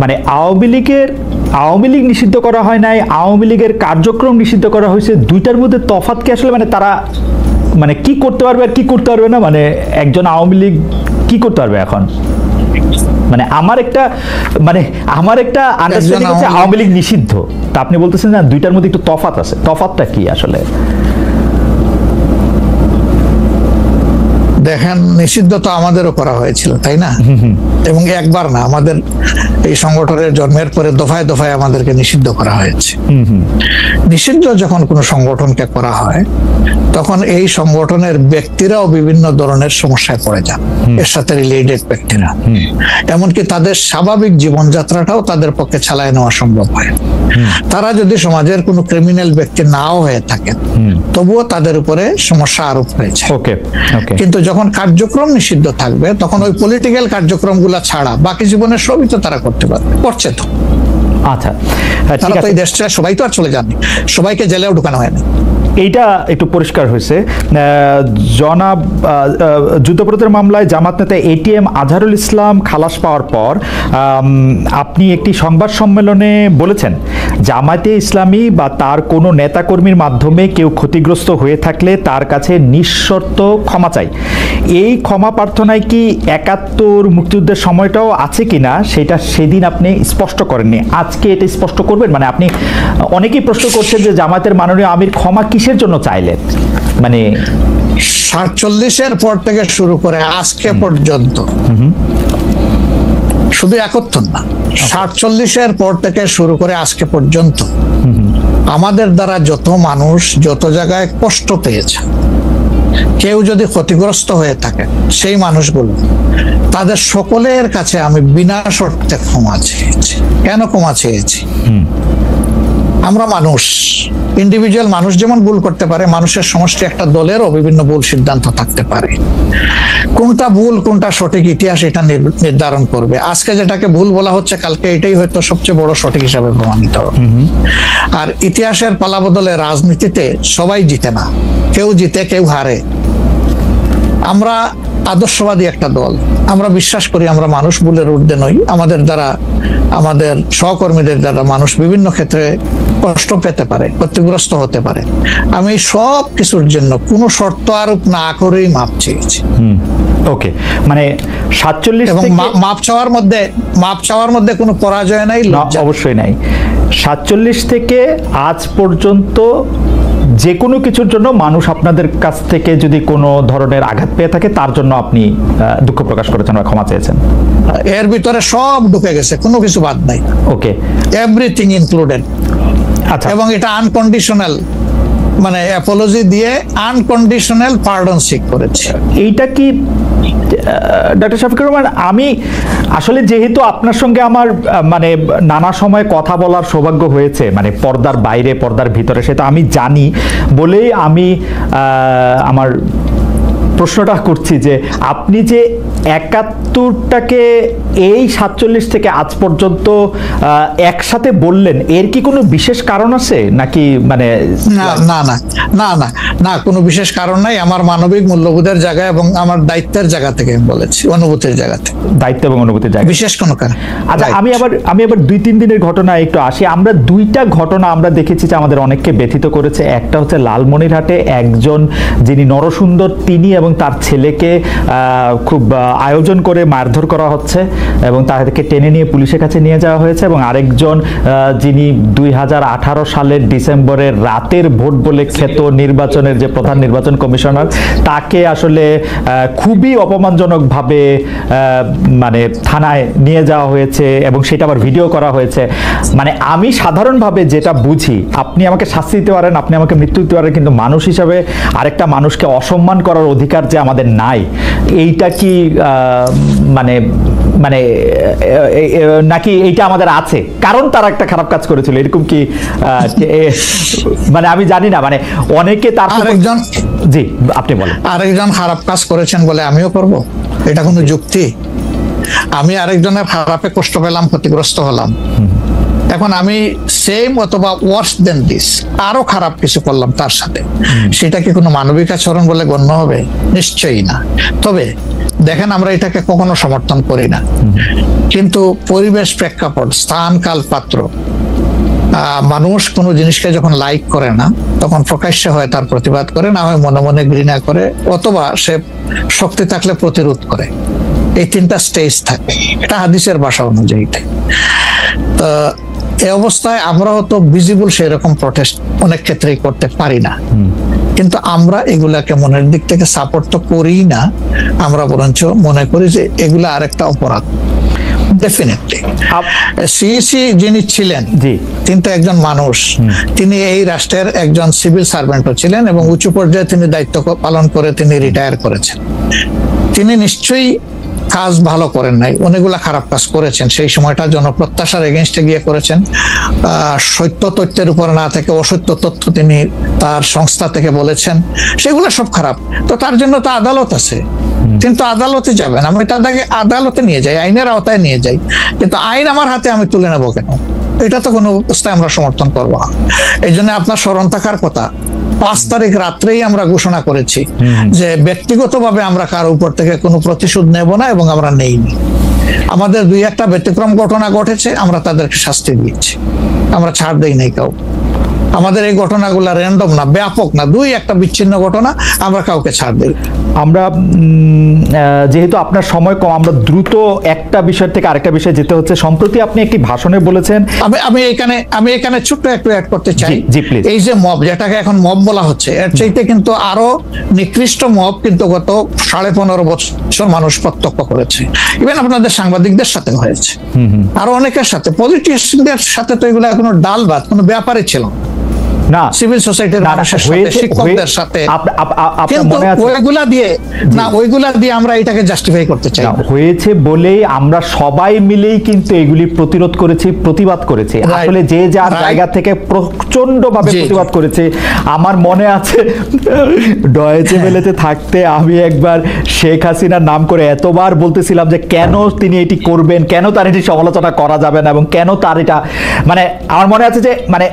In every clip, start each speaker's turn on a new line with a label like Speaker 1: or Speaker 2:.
Speaker 1: মানে আওয়ামী লীগ নিষিদ্ধ করা হয় নাই, আওয়ামী লীগের কার্যক্রম নিষিদ্ধ করা হয়েছে, দুইটার মধ্যে তফাৎ কি আসলে? মানে তারা মানে কি করতে পারবে আর কি করতে পারবে না, মানে একজন আওয়ামী লীগ কি করতে পারবে এখন? মানে আমার একটা আন্ডারস্ট্যান্ডিং হচ্ছে আওয়ামী লীগ নিষিদ্ধ, তা আপনি বলতেছেন না দুইটার মধ্যে একটু তফাৎ আছে, তফাৎটা কি আসলে?
Speaker 2: দেখেন, নিষিদ্ধ তো আমাদেরও করা হয়েছিল, তাই না? এবং একবার না, আমাদের এই সংগঠনের জন্মের পরে দফায় দফায় আমাদেরকে নিষিদ্ধ করা হয়েছে। নিষিদ্ধ যখন কোনো সংগঠনকে করা হয় তখন এই সংগঠনের ব্যক্তিরাও বিভিন্ন ধরনের সমস্যায় পড়ে যান, এর সাথে রিলেটেড ব্যক্তিরা, এমনকি তাদের স্বাভাবিক জীবনযাত্রাটাও তাদের পক্ষে চালায় নেওয়া সম্ভব হয়। তারা যদি সমাজের কোনো ক্রিমিনাল ব্যক্তি নাও হয়ে থাকেন তবুও তাদের উপরে সমস্যা আরোপ হয়েছে। কিন্তু যখন কার্যক্রম নিষিদ্ধ থাকবে তখন ওই পলিটিক্যাল কার্যক্রমগুলো ছাড়া বাকি জীবনের সবই তো তারা করতে পারবে, করছে তো।
Speaker 1: আচ্ছা,
Speaker 2: তারা তো এই দেশটা সবাই তো আর চলে যাননি, সবাইকে জেলেও ঢুকানো হয়নি।
Speaker 1: এইটা একটু পরিষ্কার হয়েছে। জনাব যুদ্ধাপরাধের মামলায় জামাত নেতা এটিএম আজহারুল ইসলাম খালাস পাওয়ার পর আপনি একটি সংবাদ সম্মেলনে বলেছেন, জামায়াতে ইসলামী বা তার কোনো নেতাকর্মীর মাধ্যমে কেউ ক্ষতিগ্রস্ত হয়ে থাকলে তার কাছে নিঃশর্ত ক্ষমা চাই। এই ক্ষমা প্রার্থনায় কি ৭১ মুক্তিযুদ্ধের সময়টাও আছে কিনা সেটা সেদিন আপনি স্পষ্ট করেননি, আজকে এটা স্পষ্ট করবেন? মানে আপনি, অনেকেই প্রশ্ন করছেন যে জামায়াতের মাননীয় আমির ক্ষমা কিসের জন্য চাইলেন? মানে
Speaker 2: ৪৭-এর পর থেকে শুরু করে আজকে পর্যন্ত, শুধু ৭১ না, ৪৭-এর পর থেকে শুরু করে আজকে পর্যন্ত আমাদের দ্বারা যত মানুষ যত জায়গায় কষ্ট পেয়েছে, কেউ যদি ক্ষতিগ্রস্ত হয়ে থাকে, সেই মানুষগুলো তাদের সকলের কাছে আমি বিনা শর্তে ক্ষমা চেয়েছি। কেন ক্ষমা চেয়েছি? আমরা মানুষ, ইন্ডিভিজুয়াল মানুষ যেমন ভুল করতে পারে, মানুষের সমষ্টি একটা দলেরও বিভিন্ন ভুল সিদ্ধান্ত থাকতে পারে। কোনটা ভুল কোনটা সঠিক ইতিহাস এটা নির্ধারণ করবে। আজকে যেটাকে ভুল বলা হচ্ছে, কালকে এটাই হয়তো সবচেয়ে বড় সঠিক হিসাবে প্রমাণিত হবে। আর ইতিহাসের পালাবদলে রাজনীতিতে সবাই জিতে না, কেউ জিতে কেউ হারে। আমরা আদর্শবাদী একটা দল, আমরা বিশ্বাস করি আমরা মানুষ ভুলের ঊর্ধ্বে নই। আমাদের দ্বারা, আমাদের সহকর্মীদের দ্বারা মানুষ বিভিন্ন ক্ষেত্রে কষ্ট পেতে পারে, ক্ষতিগ্রস্ত হতে পারে। আমি সব কিছুর জন্য কোনো শর্ত আরোপ না করেই মাপ চেয়েছি।
Speaker 1: ওকে, মানে ৪৭
Speaker 2: এবং মাপ চাওয়ার মধ্যে কোনো পরাজয় নাই,
Speaker 1: অবশ্যই নাই। ৪৭ থেকে আজ পর্যন্ত যে কোনো কিছুর জন্য মানুষ আপনাদের কাছ থেকে যদি কোনো ধরনের আঘাত পেয়ে থাকে তার জন্য আপনি দুঃখ প্রকাশ করেছেন বা ক্ষমা চেয়েছেন?
Speaker 2: এর ভিতরে সব ঢুকে গেছে, কোনো কিছু বাদ নাই।
Speaker 1: ওকে,
Speaker 2: এভরিথিং ইনক্লুডেড। আচ্ছা, এবং এটা আনকন্ডিশনাল, মানে অ্যাপোলজি দিয়ে আনকন্ডিশনাল পার্ডন সিক করেছে।
Speaker 1: এইটা কি ডক্টর শফিকুর রহমান, আমি আসলে যেহেতু আপনার সঙ্গে আমার মানে নানা সময় কথা বলার সৌভাগ্য হয়েছে, মানে পর্দার বাইরে পর্দার ভিতরে, সেটা আমি জানি বলেই আমি আমার প্রশ্নটা করছি যে আপনি যে ৭১টাকে এই ৪৭ থেকে আজ পর্যন্ত একসাথে বললেন, এর কি কোনো বিশেষ কারণ আছে নাকি? মানে
Speaker 2: না, কোনো বিশেষ কারণ নাই। আমার মানবিক মূল্যবোধের জায়গা এবং আমার দায়িত্বের জায়গা থেকে বলেছি, অনুভূতির জায়গা থেকে, দায়িত্ব এবং অনুভূতির জায়গা, বিশেষ কোনো কারণ।
Speaker 1: আচ্ছা, আমি আবার ২-৩ দিনের ঘটনা একটু আসি। আমরা দুইটা ঘটনা আমরা দেখেছি যে আমাদের অনেককে ব্যথিত করেছে। একটা হচ্ছে লালমনিরহাটে একজন যিনি নরসুন্দর, তিনি এবং তার ছেলেকে খুব আয়োজন করে মারধর করা হচ্ছে এবং তাদেরকে টেনে নিয়ে পুলিশের কাছে নিয়ে যাওয়া হয়েছে। এবং আরেকজন যিনি ২০১৮ সালের ডিসেম্বরের রাতের ভোট বলে খ্যাত নির্বাচনের যে প্রধান নির্বাচন কমিশনার, তাকে আসলে খুবই অপমানজনকভাবে মানে থানায় নিয়ে যাওয়া হয়েছে এবং সেটা আবার ভিডিও করা হয়েছে। মানে আমি সাধারণভাবে যেটা বুঝি, আপনি আমাকে শাস্তি দিতে পারেন, আপনি আমাকে মৃত্যু দিতে পারেন, কিন্তু মানুষ হিসাবে আরেকটা মানুষকে অসম্মান করার অধিকার যে আমাদের নাই, এইটা কি মানে মানে নাকি এইটা আমাদের আছে কারণ তারা একটা খারাপ কাজ করেছিল, এরকম কি? মানে আমি জানি না, মানে অনেকে তার
Speaker 2: আরেকজন,
Speaker 1: জি আপনি বলেন,
Speaker 2: আরেকজন খারাপ কাজ করেছেন বলে আমিও করব, এটা কোনো যুক্তি? আমি আরেকজনের খারাপে কষ্ট পেলাম, ক্ষতিগ্রস্ত হলাম, এখন আমি সেম অথবা ওয়ার্স দেন দিস আরো খারাপ কিছু করলাম তার সাথে, সেটা কি কোনো মানবিক আচরণ বলে গণ্য হবে? নিশ্চয়ই না। তবে দেখেন আমরা এটাকে কখনো সমর্থন করি না, কিন্তু পরিবেশ, প্রেক্ষাপট, স্থান, কাল, পাত্র, মানুষ কোনো জিনিসকে যখন লাইক করে না তখন প্রকাশ্যে হয় তার প্রতিবাদ করে, না হয় মনে মনে ঘৃণা করে, অথবা সে শক্তি থাকলে প্রতিরোধ করে। এই তিনটা স্টেজ থাকে, এটা হাদিসের ভাষা অনুযায়ী। তো এই অবস্থায় আমরা হয়তো ভিজিবল সেরকম প্রটেস্ট অনেক ক্ষেত্রেই করতে পারি না, কিন্তু আমরা এগুলাকে মনের দিক থেকে সাপোর্ট তো করি না, আমরা বরঞ্চ মনে করি যে এগুলা আরেকটা অপরাধ। ডেফিনেটলি সিইসি যিনি ছিলেন তিনি তো একজন মানুষ, তিনি এই রাষ্ট্রের একজন সিভিল সার্ভেন্টও ছিলেন এবং উঁচু পর্যায়ে তিনি দায়িত্ব পালন করে তিনি রিটায়ার করেছেন। তিনি নিশ্চয়ই কাজ ভালো করেন নাই, অনেকগুলা খারাপ কাজ করেছেন। সেই সময়টা জনপ্রত্যাশার এগেনস্টে গিয়ে করেছেন, সত্য তথ্যের উপর না থেকে অসত্য তথ্য তিনি তার সংস্থা থেকে বলেছেন, সেগুলো সব খারাপ। তো তার জন্য তো আদালত আছে, কিন্তু আদালতে যাবেন, আমি তাদেরকে আদালতে নিয়ে যাই, আইনের আওতায় নিয়ে যাই, কিন্তু আইন আমার হাতে আমি তুলে নেবো কেন? এটা তো কোনো অবস্থায় আমরা সমর্থন করবো না। এই জন্য আপনার স্মরণ থাকার কথা, 5 তারিখ রাত্রেই আমরা ঘোষণা করেছি যে ব্যক্তিগতভাবে আমরা কারো উপর থেকে কোনো প্রতিশোধ নেব না এবং আমরা নেইনি। আমাদের 2-1টা ব্যতিক্রম ঘটনা ঘটেছে, আমরা তাদেরকে শাস্তি দিয়েছি, আমরা ছাড় দেই নাই কাউ। আমাদের এই ঘটনাগুলো র্যান্ডম না, ব্যাপক না, 2-1টা বিচ্ছিন্ন ঘটনা, আমরা কাউকে ছাড় দিই।
Speaker 1: আমরা যেহেতু আপনার সময় কম, আমরা দ্রুত একটা বিষয় থেকে আরেকটা বিষয়ে যেতে হচ্ছে। সম্প্রতি আপনি একটি ভাষণে বলেছেন,
Speaker 2: আমি এখানে ছোট্ট একটু অ্যাড করতে চাই।
Speaker 1: এই
Speaker 2: যে মব, যেটাকে এখন মব বলা হচ্ছে, এর চাইতে কিন্তু আরো নিকৃষ্ট মব কিন্তু গত 15.5 বছর মানুষ প্রত্যক্ষ করেছে। ইভেন আপনাদের সাংবাদিকদের সাথে হয়েছে, আরো অনেকের সাথে, পলিটিশিয়ানদের সাথে তো এগুলো কোনো ডাল ভাত, কোনো ব্যাপারই ছিল না। সিভিল সোসাইটির মানুষের সাথে, শিক্ষকদের সাথে, ওইগুলা দিয়ে আমরা এটাকে জাস্টিফাই করতে চাই।
Speaker 1: হয়েছে বলেই আমরা সবাই মিলেই কিন্তু এগুলি প্রতিরোধ করেছি, প্রতিবাদ করেছি। আসলে যে যার জায়গা থেকে প্রচন্ড ভাবে প্রতিবাদ করেছে। আমার মনে আছে ডয়েচে ভেলেতে থাকতে আমি একবার শেখ হাসিনার নাম করে এতবার বলতেছিলাম যে কেন তিনি এটি করবেন, কেন তার এটি সমালোচনা করা যাবে না, এবং কেন তার এটা, মানে আমার মনে আছে যে মানে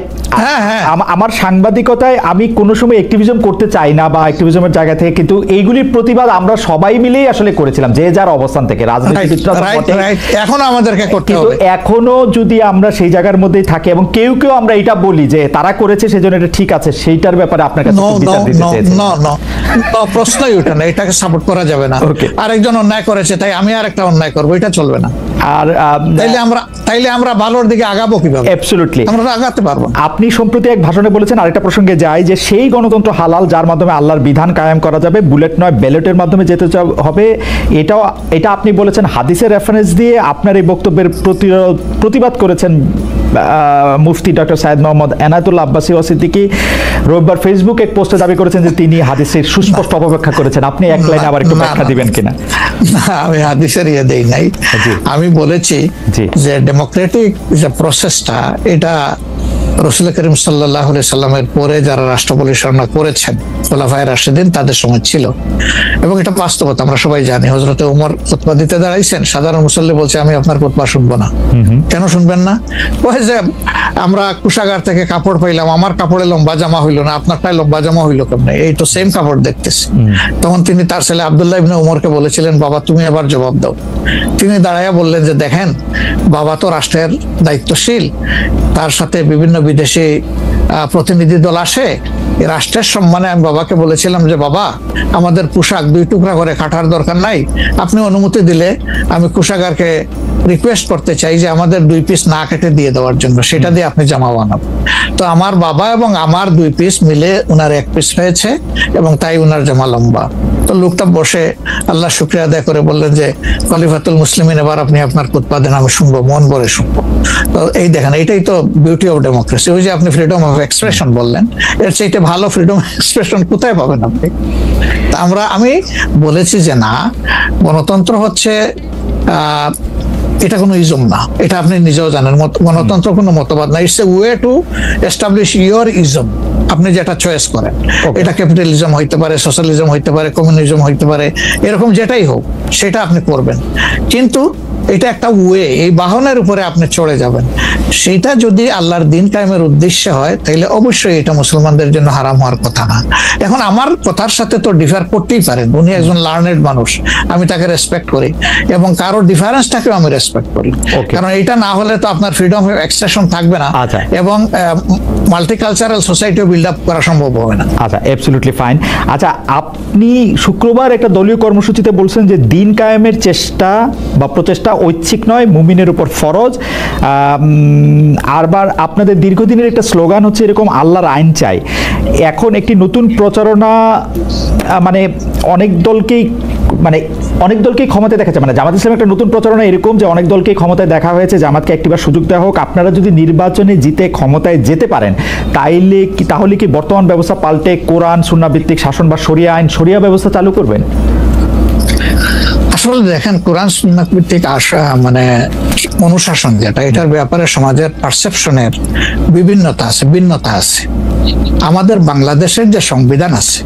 Speaker 1: আমার সাংবাদিকতায় আমি কোনো সময় অ্যাক্টিভিজম করতে চাই না বা অ্যাক্টিভিজমের জায়গা থেকে, কিন্তু এইগুলির প্রতিবাদ আমরা সবাই মিলেই আসলে করেছিলাম, যে যার অবস্থান থেকে।
Speaker 2: এখনো আমাদেরকে করতে হবে,
Speaker 1: এখনো যদি আমরা সেই জায়গার মধ্যেই থাকি এবং কেউ কেউ আমরা এটা বলি যে তারা করেছে সেজন্য এটা ঠিক আছে, সেইটার ব্যাপারে আপনার কাছে বিচার দিতে চাইছি।
Speaker 2: প্রশ্নই ওঠে না, এটাকে সাপোর্ট করা যাবে না। আরেকজন অন্যায় করেছে তাই আমি আরেকটা অন্যায় করবো, এটা চলবে না। আর তাইলে আমরা ভালোর দিকে আগাবো কিভাবে?
Speaker 1: অ্যাবসলিউটলি আমরা
Speaker 2: আগাতে পারবো।
Speaker 1: আপনি সম্প্রতি এক ভাষণে বলেছেন, আরেকটা প্রসঙ্গে যাই, যে সেই গণতন্ত্র হালাল যার মাধ্যমে আল্লাহর বিধান কায়েম করা যাবে, বুলেট নয় ব্যালটের মাধ্যমে যেতে হবে। এটা আপনি বলেছেন হাদিসের রেফারেন্স দিয়ে। আপনার এই বক্তব্যের প্রতিবাদ করেছেন মুফতি ডক্টর সাইয়েদ মোহাম্মদ এনায়েতুল্লাহ আব্বাসী সিদ্দিকী। রবিবার ফেসবুক এক পোস্টে দাবি করেছেন যে তিনি হাদিসের সুস্পষ্ট অপব্যাখ্যা করেছেন। আপনি এক লাইনে আবার একটু ব্যাখ্যা দিবেন কিনা?
Speaker 2: আমি হাদিসের দেই নাই, আমি বলেছি যে ডেমোক্রেটিক যে প্রসেসটা, এটা রাসূল করিম সাল্লাল্লাহু আলাইহি সাল্লামের পরে যারা রাষ্ট্র পরিচালনা করেছেন খোলাফায়ে রাশিদিন, তাদের সময় ছিল, এবং এটা বাস্তবতা আমরা সবাই জানি। হযরত ওমর খুতবা দিতে দাঁড়াইছেন, সাধারণ মুসল্লি বলছে আমি আপনার খুতবা শুনবো না। কেন শুনবেন না? ওই যে আমরা কুশাগার থেকে কাপড় পাইলাম, আমার কাপড়ে লম্বা জামা হইলো না, আপনারটাই লম্বা জামা হইলো কেমনে? এই তো সেম কাপড় দেখতেছি। তখন তিনি তার ছেলে আব্দুল্লাহ ইবনে ওমরকে বলেছিলেন, বাবা তুমি এবার জবাব দাও। তিনি দাঁড়াইয়া বললেন যে দেখেন, বাবা তো রাষ্ট্রের দায়িত্বশীল, তার সাথে বিভিন্ন বিদেশি প্রতিনিধি দল আসে, রাষ্ট্রের সম্মানে আমি বাবাকে বলেছিলাম যে বাবা আমাদের পোশাক 2 টুকরা করে কাটার দরকার নাই, আপনি অনুমতি দিলে আমি কুশাগারকে রিকোয়েস্ট করতে চাই যে আমাদের 2 পিস না কেটে দিয়ে দেওয়ার জন্য, সেটা দিয়ে আপনি জামা বানাবো। তো আমার বাবা এবং আমার 2 পিস মিলে উনার 1 পিস হয়েছে এবং তাই উনার জামা লম্বা। তো লোকটা বসে আল্লাহ শুকরিয়া আদায় করে বললেন যে খলিফাতুল মুসলিমিন, এবার আপনি আপনার খুতবা দেন, আমি শুনবো, মন ভরে শুনবো। তো এই দেখেন, এইটাই তো বিউটি অফ ডেমোক্রেসি। ওই যে আপনি ফ্রিডম অফ এক্সপ্রেশন বললেন, এর চাইতে ভালো ফ্রিডম অফ এক্সপ্রেশন কোথায় পাবেন আপনি? আমি বলেছি যে না, গণতন্ত্র হচ্ছে এটা কোনো ইজম না, এটা আপনি নিজেও জানেন। গণতন্ত্র কোনো মতবাদ না, it's a way to establish your ism. আপনি যেটা চয়েস করেন, এটা ক্যাপিটালিজম হইতে পারে, সোশ্যালিজম হইতে পারে, কমিউনিজম হইতে পারে, এরকম যেটাই হোক সেটা আপনি করবেন। কিন্তু এটা একটা ওয়ে, এই বাহনের উপরে আপনি চড়ে যাবেন। সেটা যদি আল্লাহর দিন কায়েমের উদ্দেশ্যে হয় তাহলে অবশ্যই এটা মুসলমানদের জন্য হারাম হওয়ার কথা না। এখন আমার কথার সাথে তো ডিফার করতেই পারেন, উনি একজন লার্নেড মানুষ, আমি তাকে রেসপেক্ট করি এবং কারো ডিফারেন্সটাকেও আমি রেসপেক্ট করি, কারণ এটা না হলে তো আপনার ফ্রিডম অফ এক্সপ্রেশন থাকবে না এবং মাল্টিকালচারাল সোসাইটিও বিল্ড আপ করা সম্ভব হবে না।
Speaker 1: আচ্ছা, অ্যাবসলিউটলি ফাইন। আচ্ছা, আপনি শুক্রবার একটা দলীয় কর্মসূচিতে বলছেন যে দিন কায়েমের চেষ্টা বা প্রচেষ্টা ঐচ্ছিক নয়, মুমিনের উপর ফরজ। আরবার আপনাদের দীর্ঘদিনের একটা স্লোগান হচ্ছে এরকম, আল্লাহর আইন চাই। এখন একটি নতুন প্রচারণা, মানে অনেক দলকেই ক্ষমতায় দেখাচ্ছে, মানে জামাত ইসলাম একটা নতুন প্রচারণা এরকম যে অনেক দলকেই ক্ষমতায় দেখা হয়েছে, জামাতকে একটিবার সুযোগ দেওয়া হোক, আপনারা যদি নির্বাচনে জিতে ক্ষমতায় যেতে পারেন তাহলে কি বর্তমান ব্যবস্থা পাল্টে কোরআন সুন্নাহ ভিত্তিক শাসন বা শরিয়া ব্যবস্থা চালু করবেন?
Speaker 2: আসলে দেখেন, কোরআন সুন্নাহ ভিত্তিক মানে অনুশাসন যেটা, এটার ব্যাপারে সমাজের পারসেপশনের ভিন্নতা আছে। আমাদের বাংলাদেশের যে সংবিধান আছে,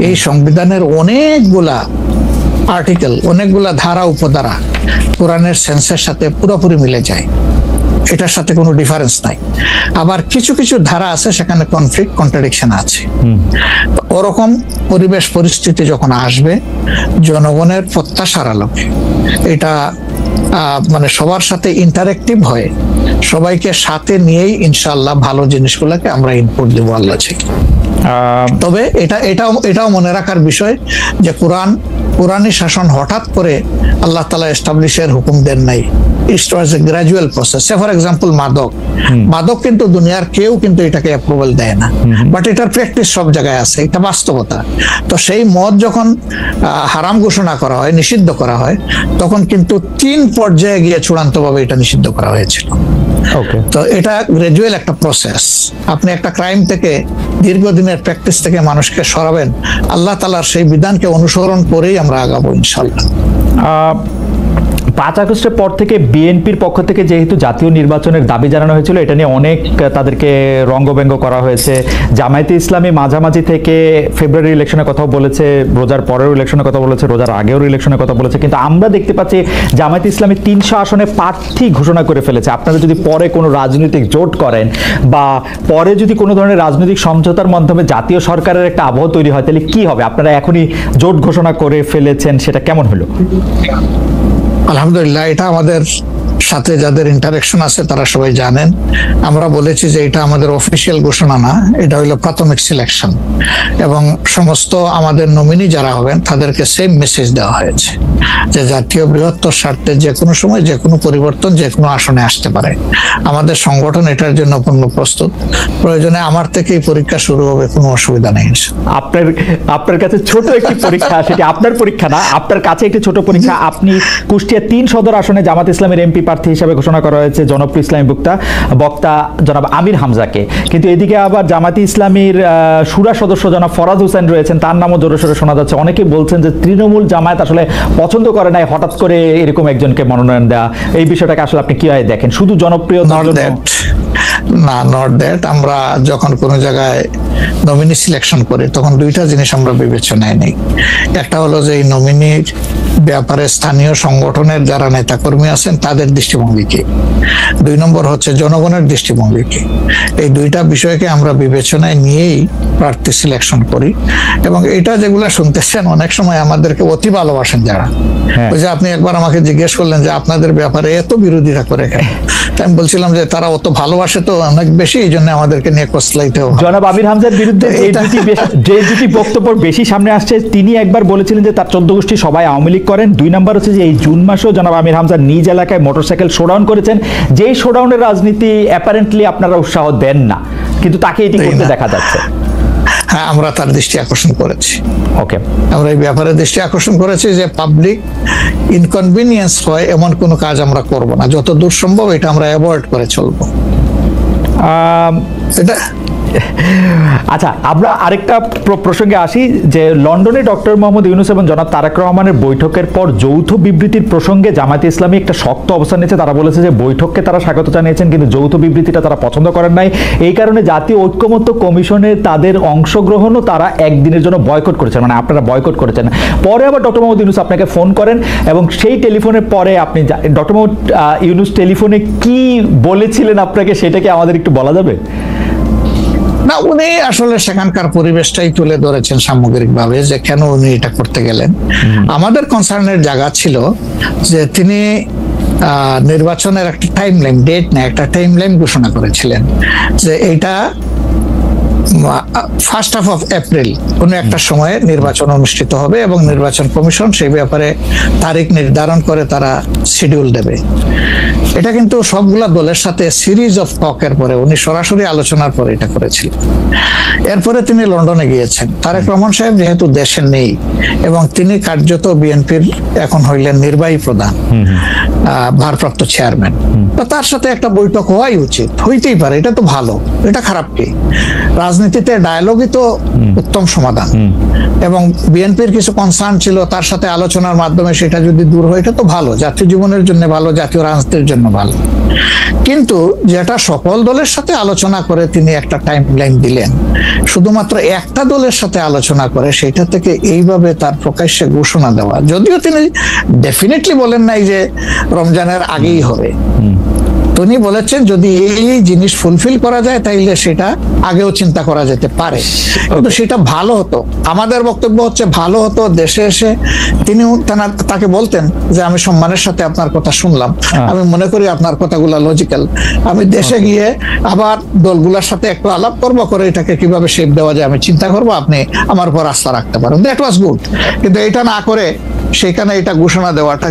Speaker 2: এই সংবিধানের অনেকগুলা আর্টিকেল, অনেকগুলা ধারা উপধারা কোরআনের সেন্সের সাথে পুরোপুরি মিলে যায়, এটার সাথে কোনো ডিফারেন্স নাই। আবার কিছু কিছু ধারা আছে সেখানে কনফ্লিক্ট, কন্ট্রাডিকশন আছে। ওরকম পরিবেশ পরিস্থিতি যখন আসবে, জনগণের প্রত্যাশার আলোকে এটা মানে সবার সাথে ইন্টারেক্টিভ হয়ে সবাইকে সাথে নিয়েই ইনশাআল্লাহ ভালো জিনিসগুলোকে আমরা ইনপুট দেবো আল্লাহ থেকে। তবে এটাও মনে রাখার বিষয় যে কোরআনী শাসন হঠাৎ করে আল্লাহ তাআলা এস্টাবলিশের হুকুম দেন নাই। It was a gradual process. Say for example, মাদক কিন্তু দুনিয়ার কেউ কিন্তু এটাকে অ্যাপ্রুভাল দেয় না, বাট এটার প্র্যাকটিস সব জায়গায় আছে, এটা বাস্তবতা। তো সেই মদ যখন হারাম ঘোষণা করা হয়, নিষিদ্ধ করা হয়, তখন কিন্তু 3 পর্যায়ে গিয়ে চূড়ান্তভাবে এটা নিষিদ্ধ করা হয়েছিল। তো এটা গ্রাজুয়াল একটা প্রসেস। আপনি একটা ক্রাইম থেকে, দীর্ঘদিনের প্র্যাকটিস থেকে মানুষকে সরাবেন, আল্লাহ তাআলার সেই বিধানকে অনুসরণ করেই আমরা আগাবো ইনশাআল্লাহ।
Speaker 1: 5 আগস্টের পর থেকে বিএনপির পক্ষ থেকে যেহেতু জাতীয় নির্বাচনের দাবি জানানো হয়েছিল, এটা নিয়ে অনেক তাদেরকে রঙ্গব্যঙ্গ করা হয়েছে। জামায়াতে ইসলামী মাঝামাঝি থেকে ফেব্রুয়ারি ইলেকশনের কথা বলেছে, রোজার পরের ইলেকশনের কথা বলেছে, রোজার আগেও ইলেকশনের কথা বলেছে, কিন্তু আমরা দেখতে পাচ্ছি জামায়াতে ইসলামী 300 আসনে প্রার্থী ঘোষণা করে ফেলেছে। আপনারা যদি পরে কোনো রাজনৈতিক জোট করেন বা পরে যদি কোনো ধরনের রাজনৈতিক সমঝোতার মাধ্যমে জাতীয় সরকারের একটা আবহ তৈরি হয়, তাহলে কি হবে? আপনারা এখনই জোট ঘোষণা করে ফেলেছেন, সেটা কেমন হলো?
Speaker 2: আলহামদুলিল্লাহ, এটা আমাদের সাথে যাদের ইন্টারেকশন আছে তারা সবাই জানেন। আমরা বলেছি যে এটা আমাদের অফিসিয়াল ঘোষণা না, এটা হলো প্রাথমিক সিলেকশন, এবং সমস্ত আমাদের নমিনি যারা হবেন তাদেরকে সেম মেসেজ দেওয়া হয়েছে যে জাতীয় বৃহত্তর স্বার্থে যে কোনো সময় যে কোনো পরিবর্তন যে কোনো আসনে আসতে পারে। আমাদের সংগঠন এটার জন্য পূর্ণ প্রস্তুত। প্রয়োজনে আমার থেকেই পরীক্ষা শুরু হবে, কোনো অসুবিধা নেই।
Speaker 1: আপনার কাছে ছোট একটি পরীক্ষা, সেটি আপনার পরীক্ষা না, আপনার কাছে একটি ছোট পরীক্ষা। আপনি কুষ্টিয়া 3 সদর আসনে জামাত ইসলামের এমপি প্রার্থী হিসেবে ঘোষণা করা হয়েছে জনপ্রিয় ইসলামী বক্তা জনাব আমির হামজাকে, কিন্তু এদিকে আবার জামাতি ইসলামীর শুরা সদস্য জনাব ফরাজ হোসেন রয়েছেন, তার নামও জোরে সোরে শোনা যাচ্ছে। অনেকে বলছেন যে তৃণমূল জামায়াত আসলে পছন্দ করে নাই হঠাৎ করে এরকম একজনকে মনোনয়ন দেওয়া। এই বিষয়টাকে আসলে আপনি কিভাবে দেখেন? শুধু জনপ্রিয়
Speaker 2: না, নট দ্যাট। আমরা যখন কোনো জায়গায় নমিনি সিলেকশন করি তখন 2টা জিনিস আমরা বিবেচনায় নেই। একটা হলো যে এই নমিনির ব্যাপারে স্থানীয় সংগঠনের যারা নেতাকর্মী আছেন তাদের দৃষ্টিভঙ্গি কি, 2 নম্বর হচ্ছে জনগণের দৃষ্টিভঙ্গি কি। এই 2টা বিষয়কে আমরা বিবেচনায় নিয়েই প্রার্থী সিলেকশন করি। এবং এটা যেগুলো শুনতেছেন, অনেক সময় আমাদেরকে অতি ভালোবাসেন যারা, ওই যে আপনি একবার আমাকে জিজ্ঞেস করলেন যে আপনাদের ব্যাপারে এত বিরোধিতা করে কেন, আমি বলছিলাম যে তারা অত ভালোবাসে তো অনেক বেশি, এই জন্য আমাদেরকে নিয়ে কসলাইতে হবে।
Speaker 1: জনাব আমির হামজার বিরুদ্ধে যে দুটি বক্তব্য বেশি সামনে আসছে, তিনি একবার বলেছিলেন যে তার 14 গোষ্ঠী সবাই আওয়ামী লীগ করেন। 2 নম্বর হচ্ছে যে এই জুন মাসেও জনাব আমির হামজা নিজ এলাকায় মোটরসাইকেল শোডাউন করেছেন, যেই শোডাউনের রাজনীতি অ্যাপারেন্টলি আপনারা উৎসাহ দেন না, কিন্তু তাকে এটি করতে দেখা যাচ্ছে।
Speaker 2: হ্যাঁ, আমরা তার দৃষ্টি আকর্ষণ করেছি।
Speaker 1: ওকে,
Speaker 2: আমরা এই ব্যাপারে দৃষ্টি আকর্ষণ করেছি যে পাবলিক ইনকনভিনিয়েন্স হয় এমন কোনো কাজ আমরা করব না, যত দূর সম্ভব এটা আমরা অ্যাভয়েড করে চলবো।
Speaker 1: আচ্ছা, আমরা আরেকটা প্রসঙ্গে আসি যে লন্ডনে ডক্টর মোহাম্মদ ইউনূস এবং জনাব তারেক রহমানের বৈঠকের পর যৌথ বিবৃতির প্রসঙ্গে জামায়াতে ইসলামী একটা শক্ত অবস্থান নিয়েছে। তারা বলেছে যে বৈঠককে তারা স্বাগত জানিয়েছেন, কিন্তু যৌথ বিবৃতিটা তারা পছন্দ করেন নাই। এই কারণে জাতীয় ঐক্যমত্য কমিশনে তাদের অংশগ্রহণও তারা একদিনের জন্য বয়কট করেছেন, মানে আপনারা বয়কট করেছেন। পরে আবার ডক্টর মোহাম্মদ ইউনূস আপনাকে ফোন করেন এবং সেই টেলিফোনের পরে আপনি ডক্টর মোহাম্মদ ইউনূস টেলিফোনে কি বলেছিলেন আপনাকে, সেটাকে আমাদের একটু বলা যাবে?
Speaker 2: না, উনি আসলে সেখানকার পরিবেশটাই তুলে ধরেছেন সামগ্রিকভাবে যে কেন উনি এটা করতে গেলেন। আমাদের কনসার্নের জায়গা ছিল যে তিনি নির্বাচনের একটা টাইম লাইন, ডেট না, একটা টাইম লাইন ঘোষণা করেছিলেন যে এইটা ফার্স্ট হাফ অফ এপ্রিল কোনো একটা সময়ে নির্বাচন অনুষ্ঠিত হবে এবং নির্বাচন কমিশন সেই ব্যাপারে তারিখ নির্ধারণ করে তারা শিডিউল দেবে। এটা কিন্তু সবগুলা দলের সাথে সিরিজ অফ টকের পরে, উনি সরাসরি আলোচনার পরে এটা করেছিলেন। এরপরে তিনি লন্ডনে গিয়েছেন। তারেক রহমান সাহেব যেহেতু দেশে নেই এবং তিনি কার্যত বিএনপির এখন হইলেন নির্বাহী প্রধান, ভারপ্রাপ্ত চেয়ারম্যান, তো তার সাথে একটা বৈঠক হওয়াই উচিত, হইতেই পারে, এটা তো ভালো, এটা খারাপ কি? রাজনীতিতে ডায়ালগই তো উত্তম সমাধান। এবং বিএনপির কিছু কনসার্ন ছিল, তার সাথে আলোচনার মাধ্যমে সেটা যদি দূর হয়, এটা তো ভালো, জাতীয় জীবনের জন্য ভালো, জাতীয় রাজনীতির জন্য ভালো। কিন্তু যেটা সকল দলের সাথে আলোচনা করে তিনি একটা টাইম লাইন দিলেন, শুধুমাত্র একটা দলের সাথে আলোচনা করে সেটা থেকে এইভাবে তার প্রকাশ্যে ঘোষণা দেওয়া, যদিও তিনি ডেফিনেটলি বলেন নাই যে রমজানের আগেই হবে, তিনি বলেছেন যদি এই জিনিস ফুলফিল করা যায় তাইলে সেটা আগেও চিন্তা করা যেতে পারে, কিন্তু সেটা ভালো হতো। আমাদের বক্তব্য হচ্ছে ভালো হতো দেশে এসে তিনি তাকে বলতেন যে আমি সম্মানের সাথে আপনার কথা শুনলাম, আমি মনে করি আপনার কথাগুলো লজিক্যাল, আমি দেশে গিয়ে আবার দলগুলোর সাথে একটু আলাপ করবো, করে এটাকে কিভাবে শেপ দেওয়া যায় আমি চিন্তা করবো, আপনি আমার উপর আস্থা রাখতে পারেন। That was good. কিন্তু এটা না করে সেখানে এটা ঘোষণা দেওয়াটা